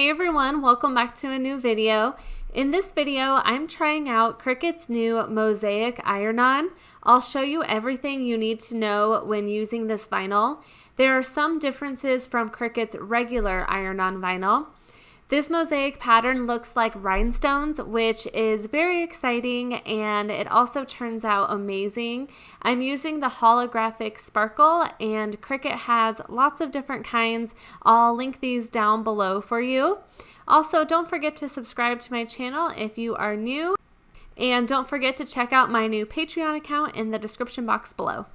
Hey everyone, welcome back to a new video. In this video, I'm trying out Cricut's new Mosaic iron-on. I'll show you everything you need to know when using this vinyl. There are some differences from Cricut's regular iron-on vinyl. This mosaic pattern looks like rhinestones, which is very exciting, and it also turns out amazing. I'm using the holographic sparkle, and Cricut has lots of different kinds. I'll link these down below for you. Also, don't forget to subscribe to my channel if you are new, and don't forget to check out my new Patreon account in the description box below.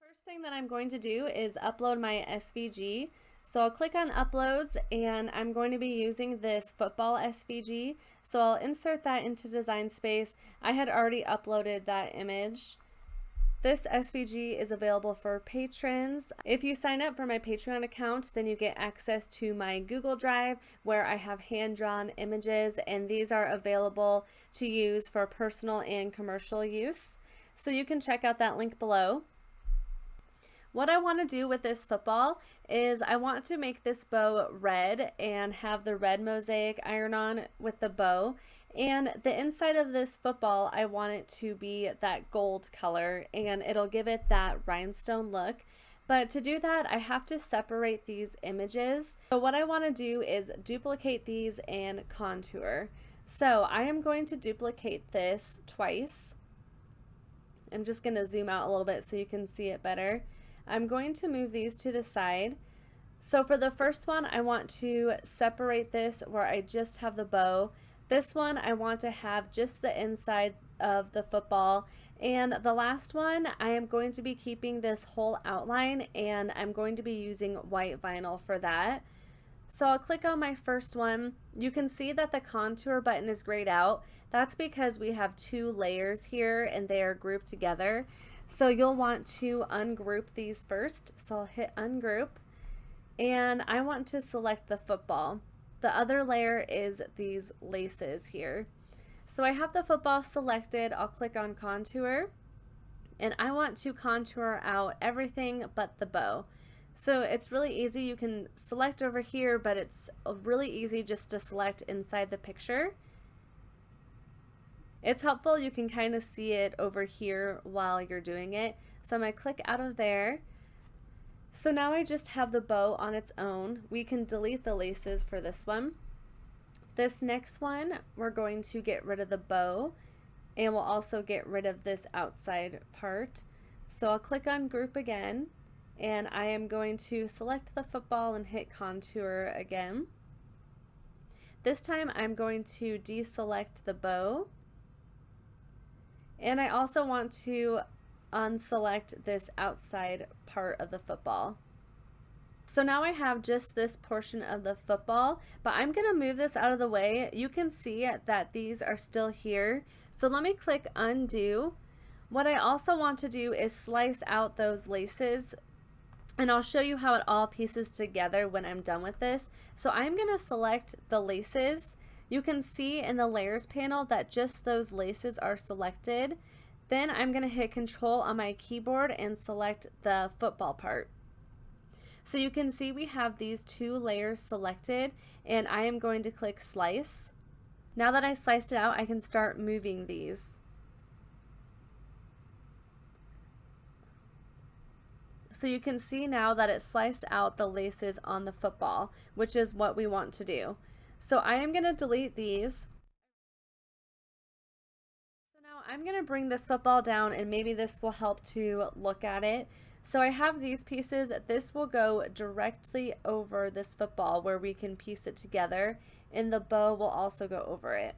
The first thing that I'm going to do is upload my SVG. So I'll click on uploads, and I'm going to be using this football SVG. So I'll insert that into Design Space. I had already uploaded that image. This SVG is available for patrons. If you sign up for my Patreon account, then you get access to my Google Drive where I have hand-drawn images, and these are available to use for personal and commercial use. So you can check out that link below. What I want to do with this football is I want to make this bow red and have the red mosaic iron-on with the bow. And the inside of this football, I want it to be that gold color, and it'll give it that rhinestone look. But to do that, I have to separate these images. So what I want to do is duplicate these and contour. So I am going to duplicate this twice. I'm just going to zoom out a little bit so you can see it better. I'm going to move these to the side. So for the first one, I want to separate this where I just have the bow. This one, I want to have just the inside of the football. And the last one, I am going to be keeping this whole outline, and I'm going to be using white vinyl for that. So I'll click on my first one. You can see that the contour button is grayed out. That's because we have two layers here and they are grouped together. So you'll want to ungroup these first. So I'll hit ungroup, and I want to select the football. The other layer is these laces here. So I have the football selected. I'll click on contour, and I want to contour out everything but the bow. So it's really easy. You can select over here, but it's really easy just to select inside the picture. It's helpful, you can kind of see it over here while you're doing it. So I'm going to click out of there. So now I just have the bow on its own. We can delete the laces for this one. This next one, we're going to get rid of the bow, and we'll also get rid of this outside part. So I'll click on group again, and I am going to select the football and hit contour again. This time I'm going to deselect the bow. And I also want to unselect this outside part of the football. So now I have just this portion of the football, but I'm going to move this out of the way. You can see that these are still here. So let me click undo. What I also want to do is slice out those laces, and I'll show you how it all pieces together when I'm done with this. So I'm going to select the laces. You can see in the layers panel that just those laces are selected. Then I'm going to hit Control on my keyboard and select the football part. So you can see we have these two layers selected, and I am going to click Slice. Now that I sliced it out, I can start moving these. So you can see now that it sliced out the laces on the football, which is what we want to do. So I am going to delete these. So now I'm going to bring this football down, and maybe this will help to look at it. So I have these pieces. This will go directly over this football where we can piece it together, and the bow will also go over it.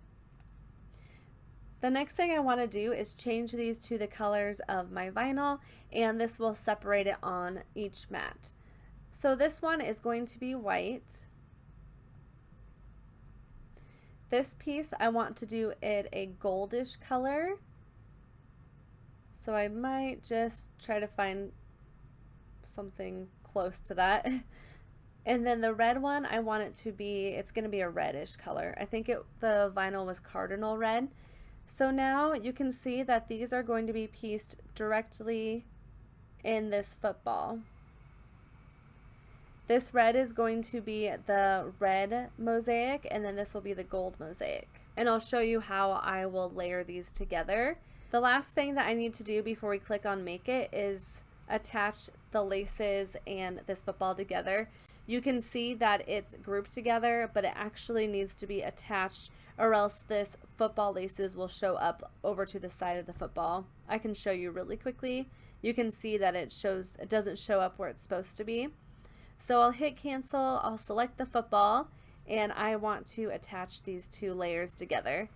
The next thing I want to do is change these to the colors of my vinyl, and this will separate it on each mat. So this one is going to be white. This piece, I want to do it a goldish color. So I might just try to find something close to that. And then the red one, I want it to be, it's going to be a reddish color. I think the vinyl was cardinal red. So now you can see that these are going to be pieced directly in this football. This red is going to be the red mosaic, and then this will be the gold mosaic. And I'll show you how I will layer these together. The last thing that I need to do before we click on Make It is attach the laces and this football together. You can see that it's grouped together, but it actually needs to be attached, or else this football laces will show up over to the side of the football. I can show you really quickly. You can see that it doesn't show up where it's supposed to be. So I'll hit cancel, I'll select the football, and I want to attach these two layers together.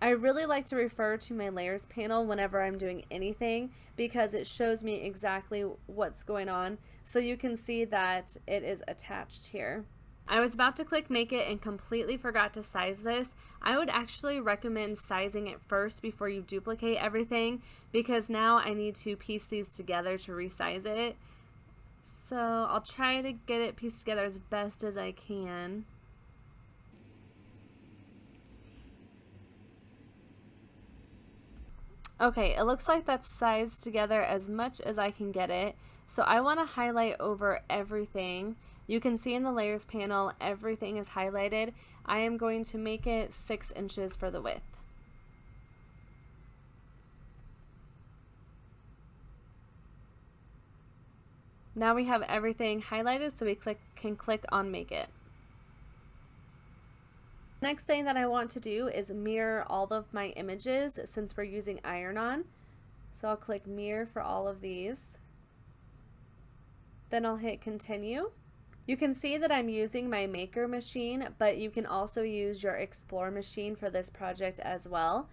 I really like to refer to my layers panel whenever I'm doing anything because it shows me exactly what's going on, so you can see that it is attached here. I was about to click Make It and completely forgot to size this. I would actually recommend sizing it first before you duplicate everything, because now I need to piece these together to resize it. So I'll try to get it pieced together as best as I can. Okay, it looks like that's sized together as much as I can get it. So I want to highlight over everything. You can see in the layers panel, everything is highlighted. I am going to make it 6 inches for the width. Now we have everything highlighted, so we can click on Make It. Next thing that I want to do is mirror all of my images since we're using iron-on. So I'll click mirror for all of these. Then I'll hit continue. You can see that I'm using my maker machine, but you can also use your Explore machine for this project as well.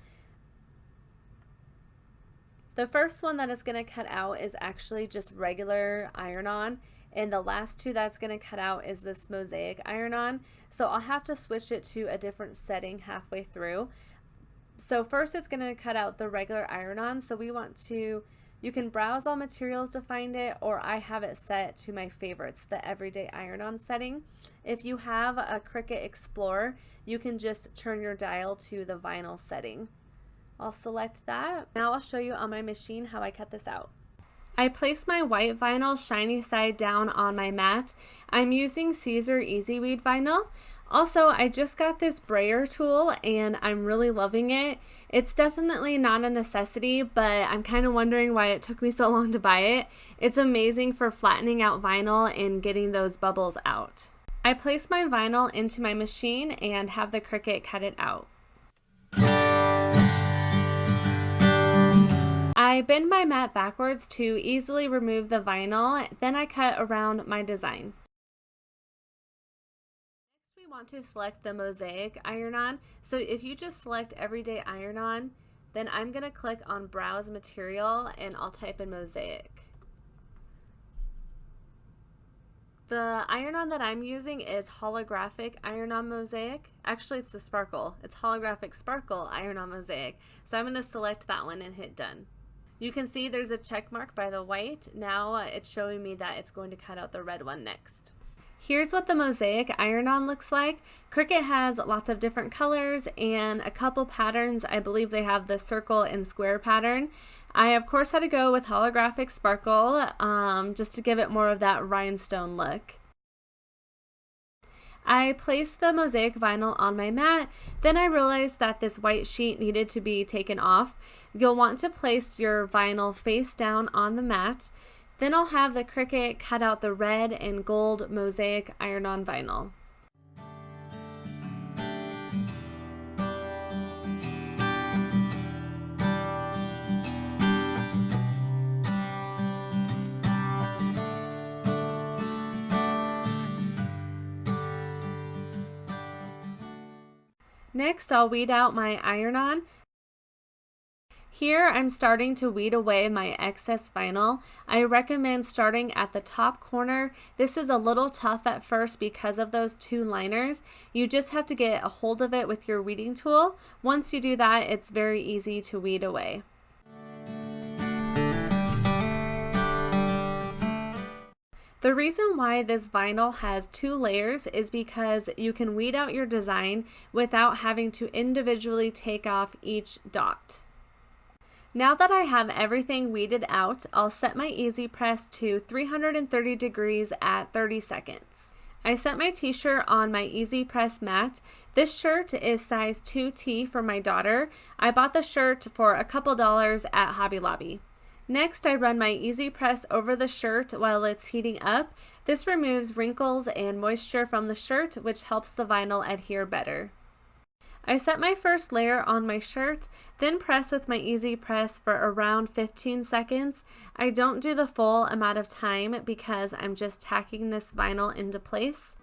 The first one that is going to cut out is actually just regular iron-on, and the last two that's going to cut out is this mosaic iron-on. So I'll have to switch it to a different setting halfway through. So first it's going to cut out the regular iron-on, so you can browse all materials to find it, or I have it set to my favorites, the everyday iron-on setting. If you have a Cricut Explorer, you can just turn your dial to the vinyl setting. I'll select that. Now I'll show you on my machine how I cut this out. I placed my white vinyl shiny side down on my mat. I'm using Caesar Easy Weed vinyl. Also, I just got this brayer tool and I'm really loving it. It's definitely not a necessity, but I'm kind of wondering why it took me so long to buy it. It's amazing for flattening out vinyl and getting those bubbles out. I place my vinyl into my machine and have the Cricut cut it out. I bend my mat backwards to easily remove the vinyl, then I cut around my design. Next, we want to select the mosaic iron-on. So if you just select everyday iron-on, then I'm going to click on Browse Material and I'll type in mosaic. The iron-on that I'm using is Holographic iron-on mosaic. Actually, it's the sparkle. It's Holographic sparkle iron-on mosaic. So I'm going to select that one and hit done. You can see there's a check mark by the white. Now it's showing me that it's going to cut out the red one next. Here's what the mosaic iron-on looks like. Cricut has lots of different colors and a couple patterns. I believe they have the circle and square pattern. I of course had to go with Holographic sparkle just to give it more of that rhinestone look. I placed the mosaic vinyl on my mat, then I realized that this white sheet needed to be taken off. You'll want to place your vinyl face down on the mat. Then I'll have the Cricut cut out the red and gold mosaic iron-on vinyl. Next, I'll weed out my iron-on. Here, I'm starting to weed away my excess vinyl. I recommend starting at the top corner. This is a little tough at first because of those two liners. You just have to get a hold of it with your weeding tool. Once you do that, it's very easy to weed away. The reason why this vinyl has 2 layers is because you can weed out your design without having to individually take off each dot. Now that I have everything weeded out, I'll set my easy press to 330 degrees at 30 seconds. I set my t-shirt on my easy press mat. This shirt is size 2T for my daughter. I bought the shirt for a couple dollars at Hobby Lobby. Next, I run my easy press over the shirt while it's heating up. This removes wrinkles and moisture from the shirt, which helps the vinyl adhere better. I set my first layer on my shirt, then press with my easy press for around 15 seconds. I don't do the full amount of time because I'm just tacking this vinyl into place.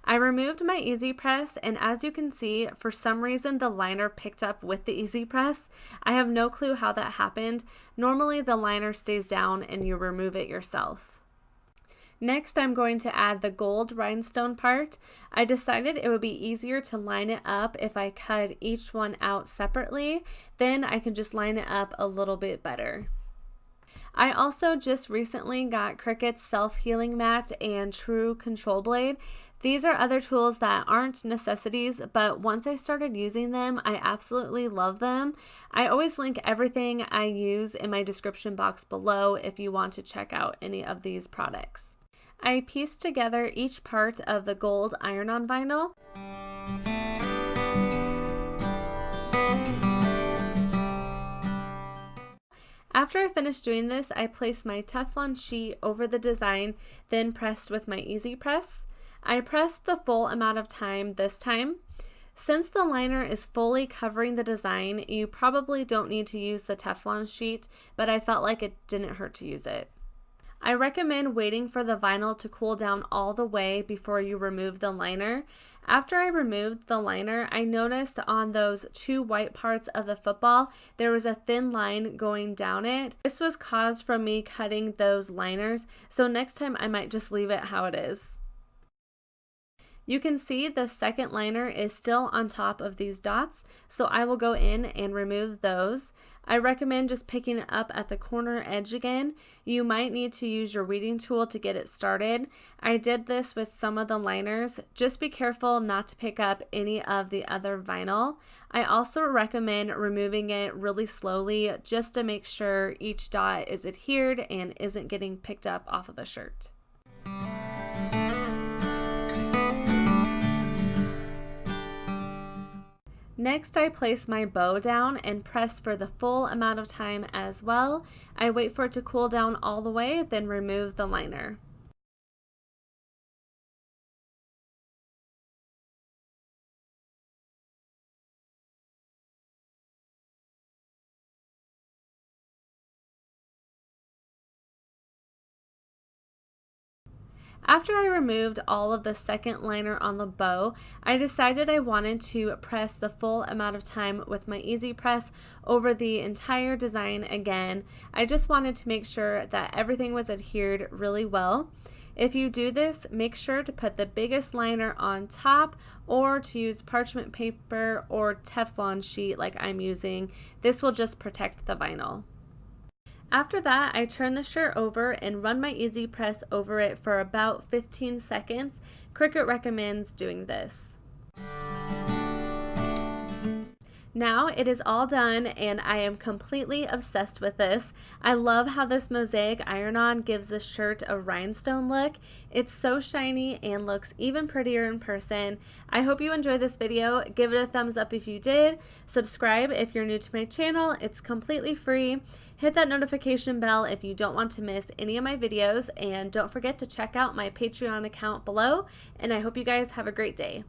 I removed my easy press, and as you can see, for some reason the liner picked up with the easy press. I have no clue how that happened. Normally the liner stays down and you remove it yourself. Next, I'm going to add the gold rhinestone part. I decided it would be easier to line it up if I cut each one out separately. Then I can just line it up a little bit better. I also just recently got Cricut's self-healing mat and true control blade. These are other tools that aren't necessities, but once I started using them, I absolutely love them. I always link everything I use in my description box below if you want to check out any of these products. I pieced together each part of the gold iron-on vinyl. After I finished doing this, I placed my Teflon sheet over the design, then pressed with my easy press. I pressed the full amount of time this time. Since the liner is fully covering the design, you probably don't need to use the Teflon sheet, but I felt like it didn't hurt to use it. I recommend waiting for the vinyl to cool down all the way before you remove the liner. After I removed the liner, I noticed on those two white parts of the football, there was a thin line going down it. This was caused from me cutting those liners, so next time I might just leave it how it is. You can see the second liner is still on top of these dots, so I will go in and remove those. I recommend just picking it up at the corner edge again. You might need to use your weeding tool to get it started. I did this with some of the liners. Just be careful not to pick up any of the other vinyl. I also recommend removing it really slowly just to make sure each dot is adhered and isn't getting picked up off of the shirt. Next, I place my bow down and press for the full amount of time as well. I wait for it to cool down all the way, then remove the liner. After I removed all of the second liner on the bow, I decided I wanted to press the full amount of time with my easy press over the entire design again. I just wanted to make sure that everything was adhered really well. If you do this, make sure to put the biggest liner on top or to use parchment paper or Teflon sheet like I'm using. This will just protect the vinyl. After that, I turn the shirt over and run my easy press over it for about 15 seconds. Cricut recommends doing this. Now it is all done and I am completely obsessed with this. I love how this Mosaic iron-on gives this shirt a rhinestone look. It's so shiny and looks even prettier in person. I hope you enjoyed this video. Give it a thumbs up if you did. Subscribe if you're new to my channel. It's completely free. Hit that notification bell if you don't want to miss any of my videos, and don't forget to check out my Patreon account below, and I hope you guys have a great day.